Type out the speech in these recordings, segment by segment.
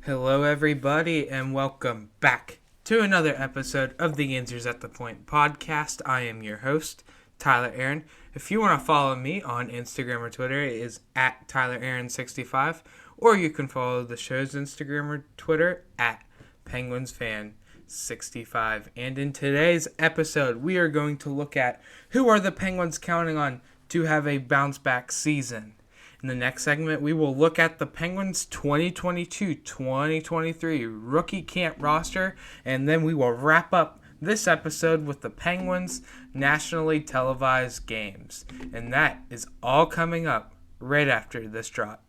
Hello, everybody, and welcome back to another episode of the Answers at the Point podcast. I am your host, Tyler Aaron. If you want to follow me on Instagram or Twitter, it is at TylerAaron65, or you can follow the show's Instagram or Twitter at PenguinsFan65. And in today's episode, we are going to look at who are the Penguins counting on to have a bounce-back season. In the next segment, we will look at the Penguins' 2022-2023 rookie camp roster, and then we will wrap up this episode with the Penguins' nationally televised games. And that is all coming up right after this drop.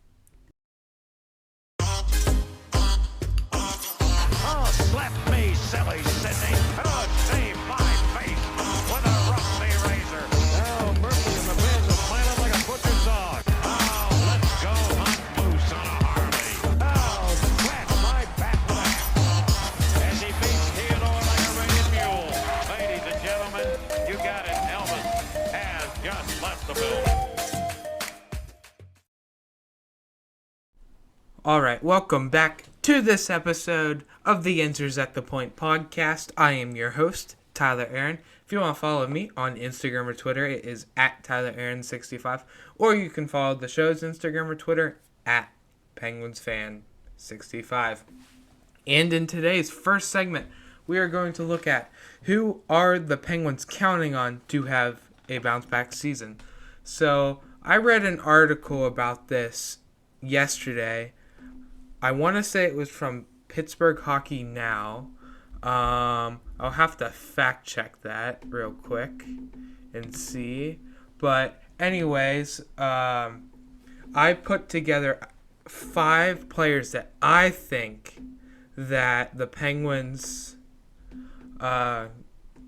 Oh, slap me, silly Sydney. Oh, save my face with a rusty razor. Oh, Murphy and the fans are smiling like a butcher's dog. Oh, let's go hunt moose on a Harley. Oh, scratch my back with a hat. As he beats Theodore like a ragged mule. Ladies and gentlemen, you got it. Elvis has just left the building. All right, welcome back to this episode of the Answers at the Point podcast. I am your host, Tyler Aaron. If you want to follow me on Instagram or Twitter, it is at TylerAaron65, or you can follow the show's Instagram or Twitter at PenguinsFan65. And in today's first segment, we are going to look at who are the Penguins counting on to have a bounce-back season. So I read an article about this yesterday. I want to say it was from Pittsburgh Hockey Now. I'll have to fact check that real quick and see. But anyways, I put together 5 players that I think that the Penguins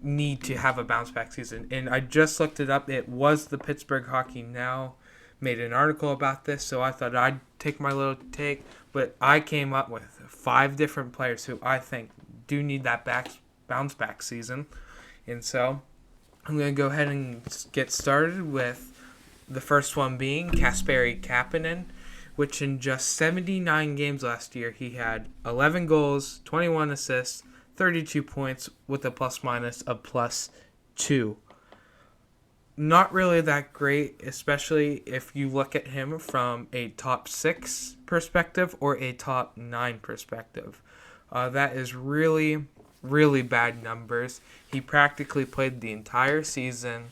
need to have a bounce back season. And I just looked it up. It was the Pittsburgh Hockey Now made an article about this, so I thought I'd take my little take. But I came up with 5 different players who I think do need that bounce back season. And so I'm going to go ahead and get started with the first one being Kasperi Kapanen, which in just 79 games last year, he had 11 goals, 21 assists, 32 points with a plus-minus of +2. Not really that great, especially if you look at him from a top 6 perspective or a top 9 perspective. That is really, really bad numbers. He practically played the entire season,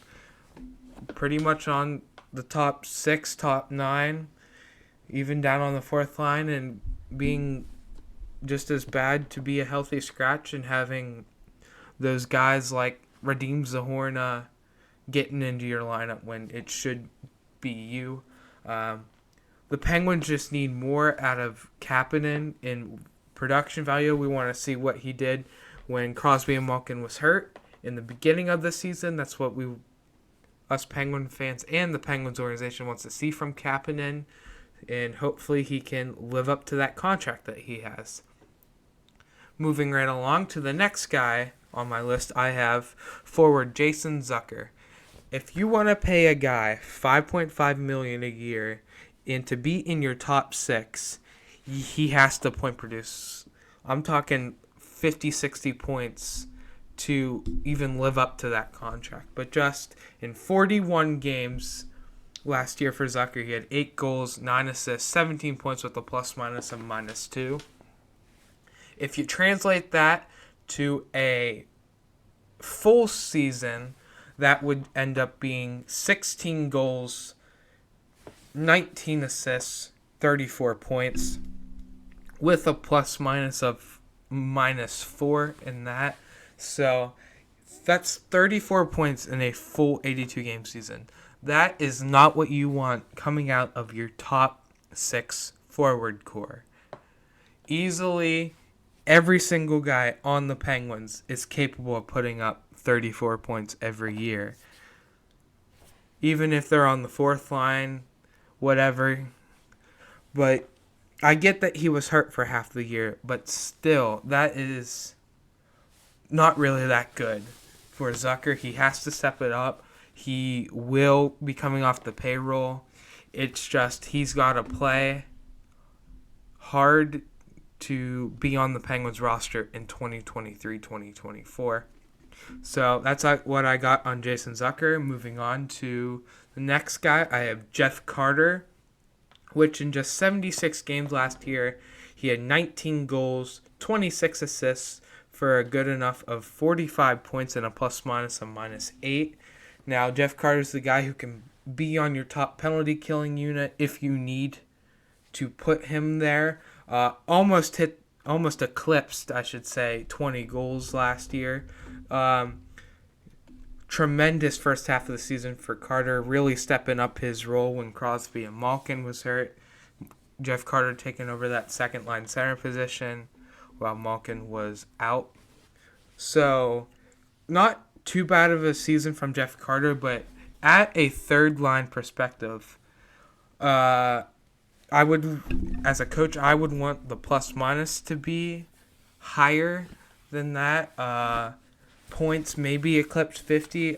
pretty much on the top 6, top 9, even down on the 4th line, and being just as bad to be a healthy scratch and having those guys like Radim Zahorna getting into your lineup when it should be you. The Penguins just need more out of Kapanen in production value. We want to see what he did when Crosby and Malkin was hurt in the beginning of the season. That's what us Penguin fans and the Penguins organization wants to see from Kapanen, and hopefully he can live up to that contract that he has. Moving right along to the next guy on my list, I have forward Jason Zucker. If you want to pay a guy $5.5 million a year and to be in your top 6, he has to point produce. I'm talking 50, 60 points to even live up to that contract. But just in 41 games last year for Zucker, he had 8 goals, 9 assists, 17 points with a plus-minus of -2. If you translate that to a full season, that would end up being 16 goals, 19 assists, 34 points, with a plus-minus of -4 in that. So that's 34 points in a full 82-game season. That is not what you want coming out of your top 6 forward core. Easily, every single guy on the Penguins is capable of putting up 34 points every year. Even if they're on the 4th line, whatever. But I get that he was hurt for half the year, but still, that is not really that good for Zucker. He has to step it up. He will be coming off the payroll. It's just he's got to play hard to be on the Penguins roster in 2023-2024. So that's what I got on Jason Zucker. Moving on to the next guy, I have Jeff Carter, which in just 76 games last year, he had 19 goals, 26 assists for a good enough of 45 points and a plus-minus of -8. Now, Jeff Carter's the guy who can be on your top penalty killing unit if you need to put him there. Almost eclipsed, I should say, 20 goals last year. Tremendous first half of the season for Carter, really stepping up his role when Crosby and Malkin was hurt. Jeff Carter taking over that second line center position while Malkin was out. So, not too bad of a season from Jeff Carter, but at a third line perspective, I would, as a coach, I would want the plus minus to be higher than that. Points maybe eclipse 50.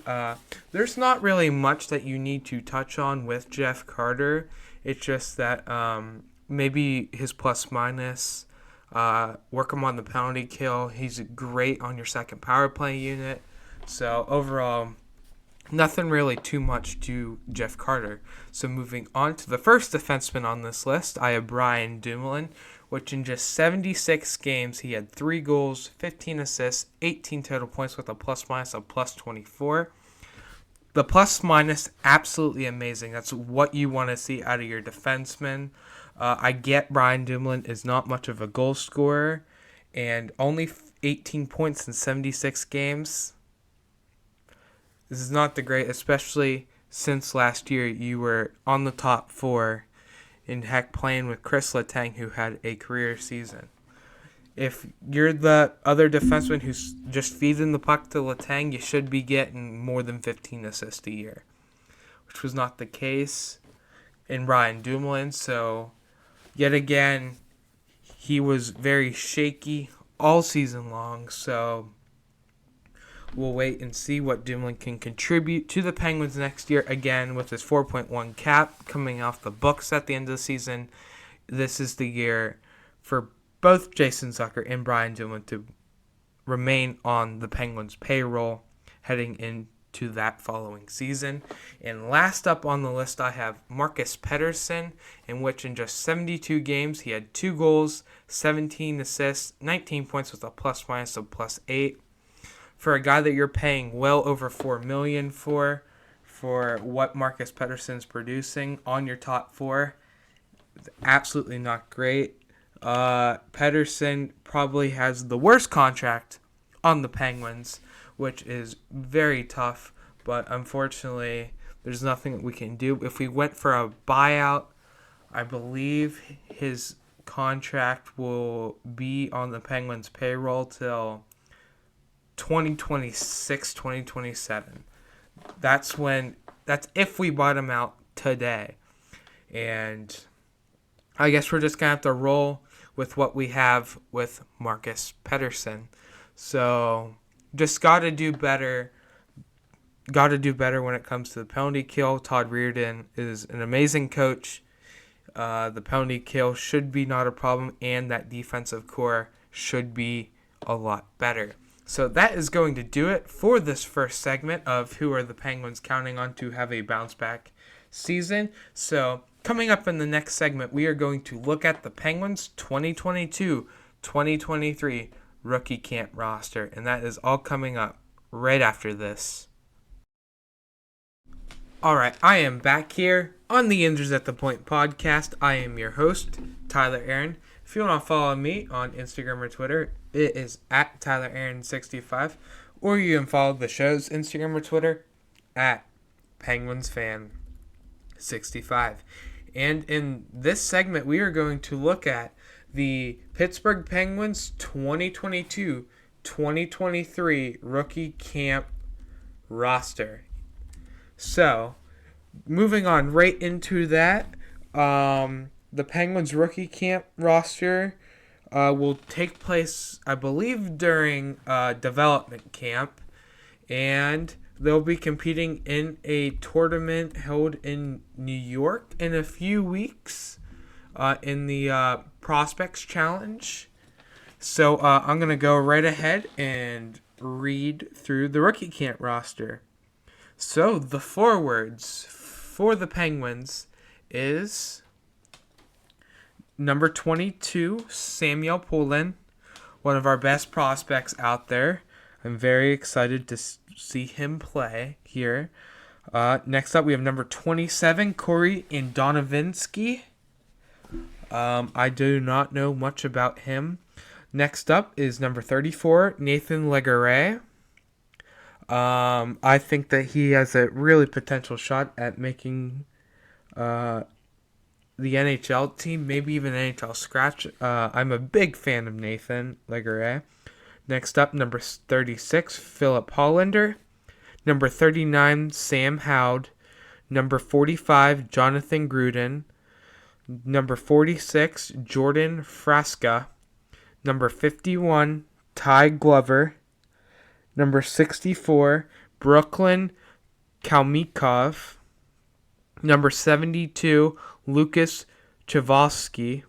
There's not really much that you need to touch on with Jeff Carter. It's just that maybe his plus minus, work him on the penalty kill. He's great on your second power play unit. So overall, nothing really too much to Jeff Carter. So moving on to the first defenseman on this list, I have Brian Dumoulin, which in just 76 games, he had 3 goals, 15 assists, 18 total points with a plus-minus of +24. The plus-minus, absolutely amazing. That's what you want to see out of your defenseman. I get Brian Dumoulin is not much of a goal scorer, and only 18 points in 76 games. This is not the great, especially since last year you were on the top 4 and heck playing with Chris Letang, who had a career season. If you're the other defenseman who's just feeding the puck to Letang, you should be getting more than 15 assists a year, which was not the case in Brian Dumoulin. So, yet again, he was very shaky all season long. So, we'll wait and see what Dumoulin can contribute to the Penguins next year. Again, with his 4.1 cap coming off the books at the end of the season, this is the year for both Jason Zucker and Brian Dumoulin to remain on the Penguins payroll heading into that following season. And last up on the list, I have Marcus Pettersson, in which in just 72 games, he had 2 goals, 17 assists, 19 points with a plus-minus of +8. For a guy that you're paying well over $4 million for what Marcus Pettersson's producing on your top 4, it's absolutely not great. Pettersson probably has the worst contract on the Penguins, which is very tough, but unfortunately, there's nothing that we can do. If we went for a buyout, I believe his contract will be on the Penguins payroll till 2026, 2027. That's if we bought him out today. And I guess we're just going to have to roll with what we have with Marcus Pettersson. So, just got to do better. Got to do better when it comes to the penalty kill. Todd Reirden is an amazing coach. The penalty kill should be not a problem, and that defensive core should be a lot better. So that is going to do it for this first segment of who are the Penguins counting on to have a bounce-back season. So coming up in the next segment, we are going to look at the Penguins 2022-2023 rookie camp roster, and that is all coming up right after this. Alright, I am back here on the Injuries at the Point podcast. I am your host, Tyler Aaron. If you want to follow me on Instagram or Twitter, it is at TylerAaron65, or you can follow the show's Instagram or Twitter at PenguinsFan65. And in this segment, we are going to look at the Pittsburgh Penguins 2022-2023 rookie camp roster. So, moving on right into that, the Penguins rookie camp roster will take place, I believe, during development camp, and they'll be competing in a tournament held in New York in a few weeks in the Prospects Challenge. So I'm going to go right ahead and read through the rookie camp roster. So the forwards for the Penguins is number 22, Samuel Poulin, one of our best prospects out there. I'm very excited to see him play here. Next up, we have number 27, Corey Andonowski. I do not know much about him. Next up is number 34, Nathan Legare. I think that he has a really potential shot at making the NHL team, maybe even NHL scratch. I'm a big fan of Nathan Legare. Next up, number 36, Philip Hollander. Number 39, Sam Howd. Number 45, Jonathan Gruden. Number 46, Jordan Frasca. Number 51, Ty Glover. Number 64, Brooklyn Kalmikov. Number 72, Lucas Chavoski.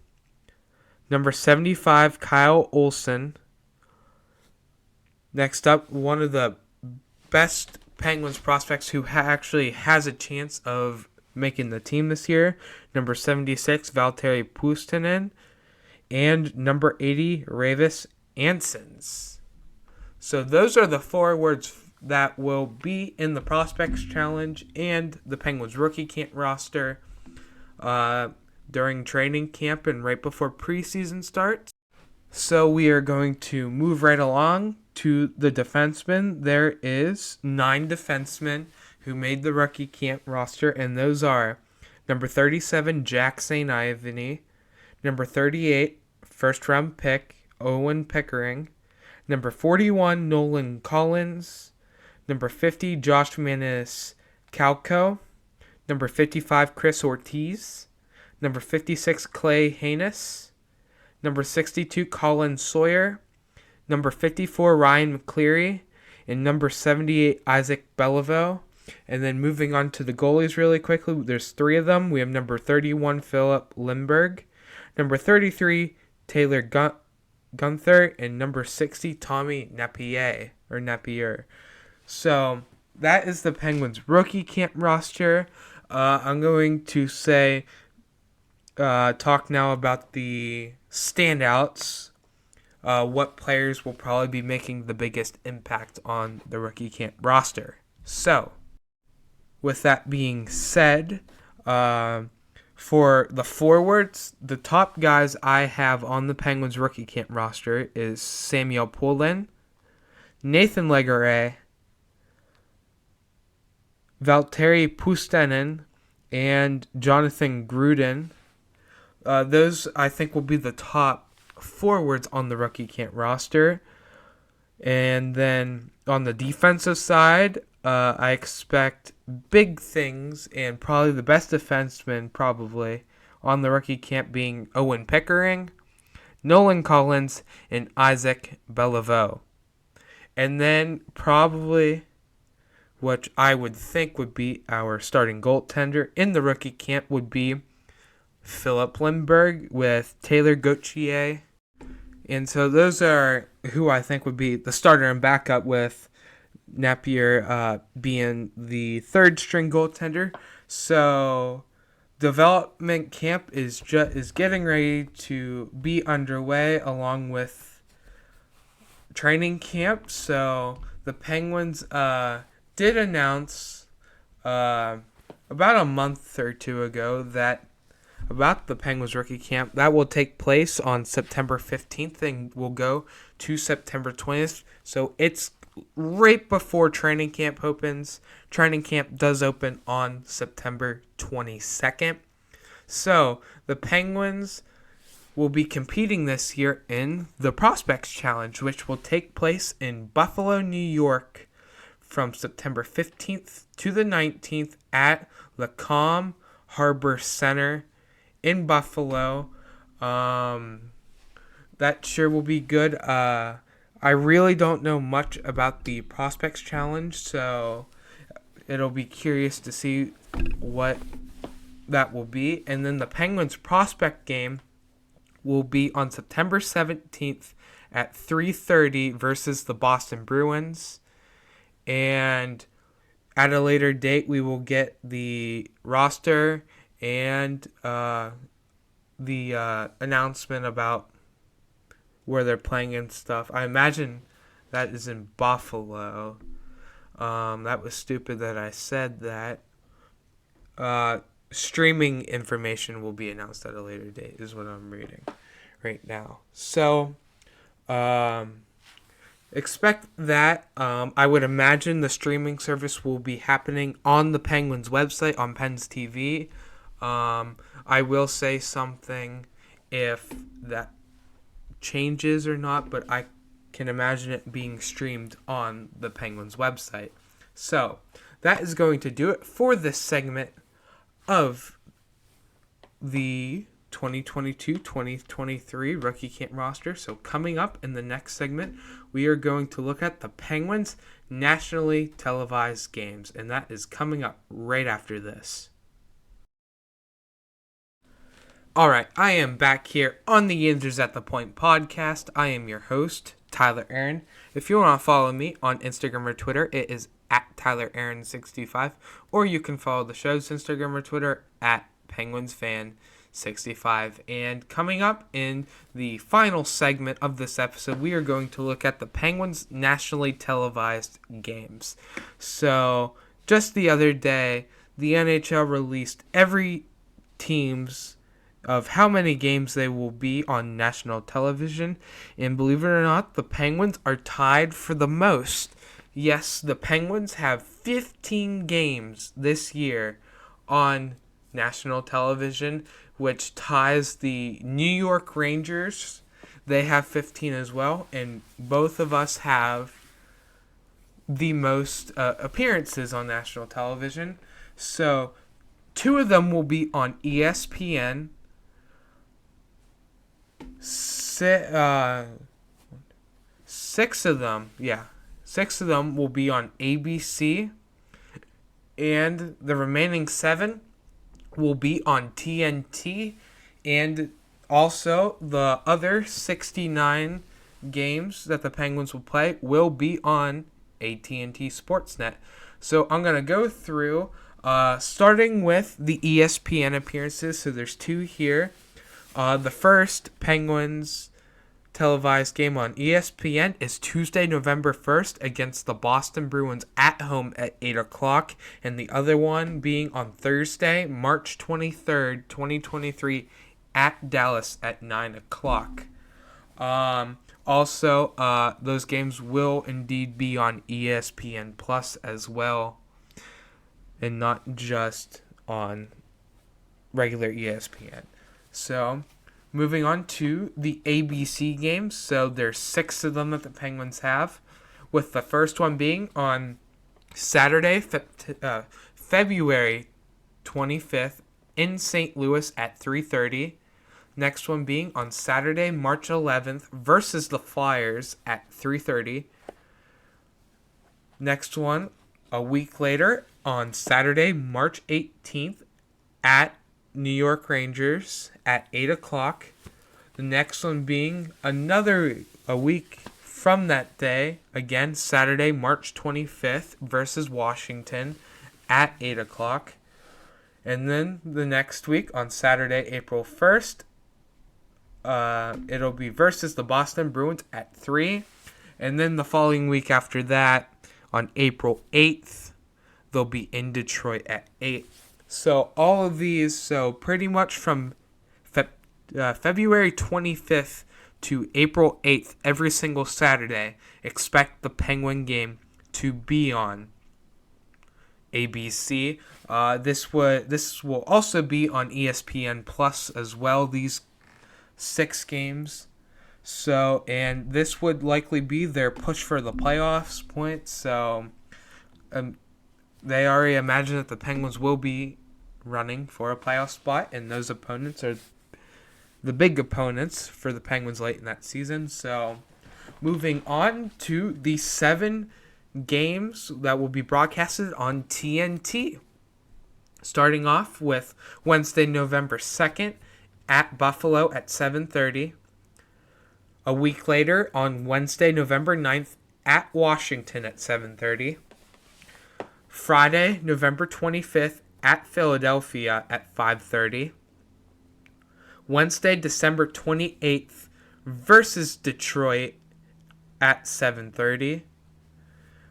Number 75, Kyle Olson. Next up, one of the best Penguins prospects who actually has a chance of making the team this year. Number 76, Valtteri Puustinen. And number 80, Ravis Ansons. So those are the forwards that will be in the Prospects Challenge and the Penguins rookie camp roster during training camp and right before preseason starts. So we are going to move right along to the defensemen. There is 9 defensemen who made the rookie camp roster, and those are number 37, Jack St. Ivany, number 38, first-round pick, Owen Pickering, number 41, Nolan Collins, number 50, Josh Manis Calco, number 55, Chris Ortiz, number 56, Clay Haynes, number 62, Colin Sawyer, number 54, Ryan McCleary, and number 78, Isaac Belleville. And then moving on to the goalies really quickly, there's 3 of them. We have number 31, Philip Lindbergh, number 33, Taylor Gunther, and number 60, Tommy Napier. So that is the Penguins rookie camp roster. I'm going to talk now about the standouts. What players will probably be making the biggest impact on the rookie camp roster. So, with that being said, for the forwards, the top guys I have on the Penguins rookie camp roster is Samuel Poulin, Nathan Legare, Valtteri Puustinen, and Jonathan Gruden. Those, I think, will be the top forwards on the rookie camp roster. And then on the defensive side, I expect big things, and probably the best defenseman probably on the rookie camp being Owen Pickering, Nolan Collins, and Isaac Belleville. And then probably, which I would think would be our starting goaltender in the rookie camp, would be Philip Lindbergh with Taylor Gauthier. And so those are who I think would be the starter and backup, with Napier being the third string goaltender. So development camp is getting ready to be underway along with training camp. So the Penguins did announce about a month or 2 ago that about the Penguins rookie camp that will take place on September 15th and will go to September 20th. So it's right before training camp opens. Training camp does open on September 22nd. So the Penguins will be competing this year in the Prospects Challenge, which will take place in Buffalo, New York from September 15th to the 19th at Lacombe Harbor Center in Buffalo. That sure will be good. I really don't know much about the Prospects Challenge, so it'll be curious to see what that will be. And then the Penguins Prospect Game will be on September 17th at 3:30 versus the Boston Bruins. And at a later date, we will get the roster and the announcement about where they're playing and stuff. I imagine that is in Buffalo. That was stupid that I said that. Streaming information will be announced at a later date, is what I'm reading right now. So, expect that. I would imagine the streaming service will be happening on the Penguins website, on Pens TV. I will say something if that changes or not, but I can imagine it being streamed on the Penguins website. So, that is going to do it for this segment of the 2022-2023 Rookie Camp roster. So coming up in the next segment, we are going to look at the Penguins' nationally televised games, and that is coming up right after this. Alright, I am back here on the Yinzers at the Point podcast. I am your host, Tyler Aaron. If you want to follow me on Instagram or Twitter, it is at TylerAaron65, or you can follow the show's Instagram or Twitter at PenguinsFan65. And coming up in the final segment of this episode, we are going to look at the Penguins' nationally televised games. So, just the other day, the NHL released every team's of how many games they will be on national television, and believe it or not, the Penguins are tied for the most. Yes, the Penguins have 15 games this year on national television, which ties the New York Rangers. They have 15 as well, and both of us have the most appearances on national television. So, 2 of them will be on ESPN. 6 of them, 6 of them will be on ABC, and the remaining 7 will be on TNT, and also the other 69 games that the Penguins will play will be on AT&T Sportsnet. So I'm going to go through, starting with the ESPN appearances. So there's 2 here. The first Penguins televised game on ESPN is Tuesday, November 1st against the Boston Bruins at home at 8 o'clock, and the other one being on Thursday, March 23rd, 2023 at Dallas at 9 o'clock. Also, those games will indeed be on ESPN Plus as well, and not just on regular ESPN. So, moving on to the ABC games. So, there's 6 of them that the Penguins have, with the first one being on Saturday, February 25th in St. Louis at 3:30. Next one being on Saturday, March 11th versus the Flyers at 3:30. Next one a week later on Saturday, March 18th at New York Rangers at 8 o'clock. The next one being a week from that day, again, Saturday, March 25th versus Washington at 8 o'clock. And then the next week on Saturday, April 1st, it'll be versus the Boston Bruins at 3. And then the following week after that, on April 8th, they'll be in Detroit at 8. So all of these, so pretty much from February 25th to April 8th, every single Saturday, expect the Penguin game to be on ABC. This will also be on ESPN Plus as well, these 6 games. So, and this would likely be their push for the playoffs point. So, they already imagine that the Penguins will be running for a playoff spot, and those opponents are the big opponents for the Penguins late in that season. So, moving on to the 7 games that will be broadcasted on TNT. Starting off with Wednesday, November 2nd at Buffalo at 7:30. A week later, on Wednesday, November 9th, at Washington at 7:30. Friday, November 25th, at Philadelphia at 5:30. Wednesday, December 28th, versus Detroit at 7:30.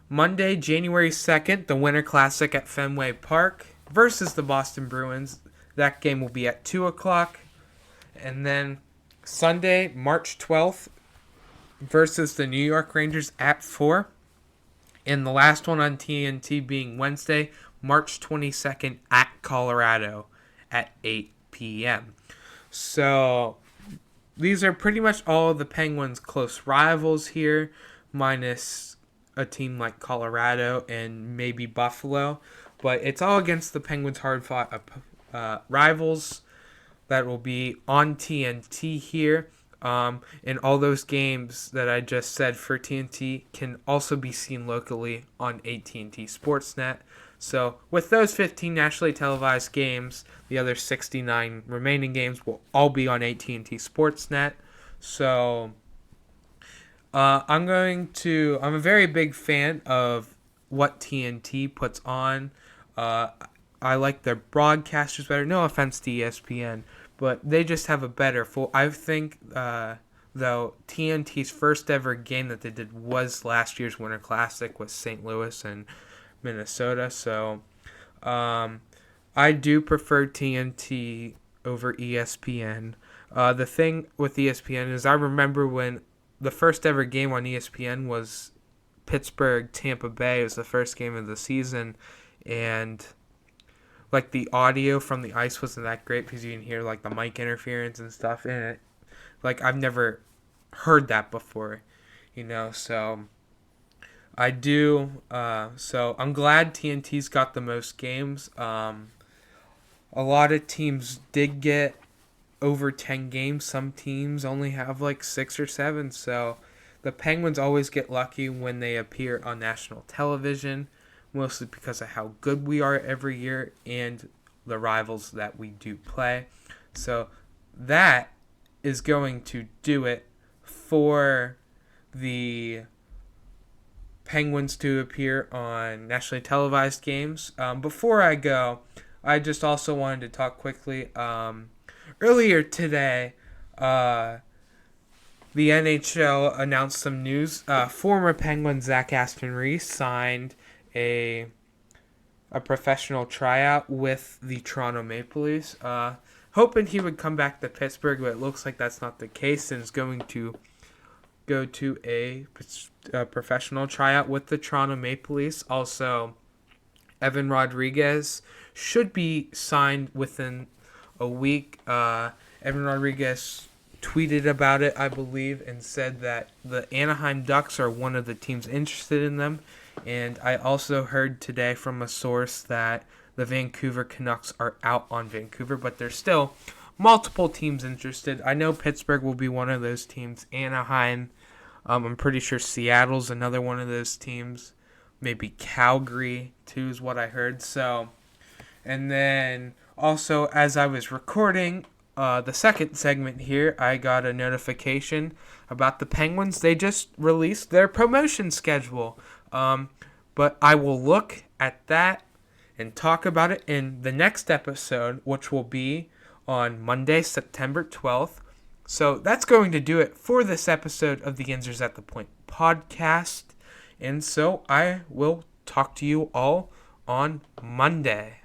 Monday, January 2nd, the Winter Classic at Fenway Park versus the Boston Bruins. That game will be at 2 o'clock. And then Sunday, March 12th, versus the New York Rangers at 4. And the last one on TNT being Wednesday, March 22nd, at Colorado at 8 p.m. So these are pretty much all of the Penguins' close rivals here, minus a team like Colorado and maybe Buffalo. But it's all against the Penguins' hard-fought rivals that will be on TNT here. And all those games that I just said for TNT can also be seen locally on AT&T Sportsnet. So with those 15 nationally televised games, the other 69 remaining games will all be on AT&T Sportsnet. So I'm a very big fan of what TNT puts on. I like their broadcasters better. No offense to ESPN, but they just have a better full. I think, though, TNT's first ever game that they did was last year's Winter Classic with St. Louis and Minnesota. So I do prefer TNT over ESPN. The thing with ESPN is I remember when the first ever game on ESPN was Pittsburgh-Tampa Bay. It was the first game of the season, and like the audio from the ice wasn't that great because you can hear like the mic interference and stuff in it. Like I've never heard that before, so I do. So I'm glad TNT's got the most games. A lot of teams did get over 10 games. Some teams only have like 6 or 7. So the Penguins always get lucky when they appear on national television, mostly because of how good we are every year and the rivals that we do play. So that is going to do it for the Penguins to appear on nationally televised games. Before I go, I just also wanted to talk quickly. Earlier today, the NHL announced some news. Former Penguin Zach Aston-Reese signed a professional tryout with the Toronto Maple Leafs. Hoping he would come back to Pittsburgh, but it looks like that's not the case, and is going to go to a professional tryout with the Toronto Maple Leafs. Also, Evan Rodriguez should be signed within a week. Evan Rodriguez tweeted about it, I believe, and said that the Anaheim Ducks are one of the teams interested in them. And I also heard today from a source that the Vancouver Canucks are out on Vancouver, but there's still multiple teams interested. I know Pittsburgh will be one of those teams. Anaheim, I'm pretty sure Seattle's another one of those teams. Maybe Calgary, too, is what I heard. So, and then also, as I was recording the second segment here, I got a notification about the Penguins. They just released their promotion schedule. But I will look at that and talk about it in the next episode, which will be on Monday, September 12th. So that's going to do it for this episode of the Yinzers at the Point podcast. And so I will talk to you all on Monday.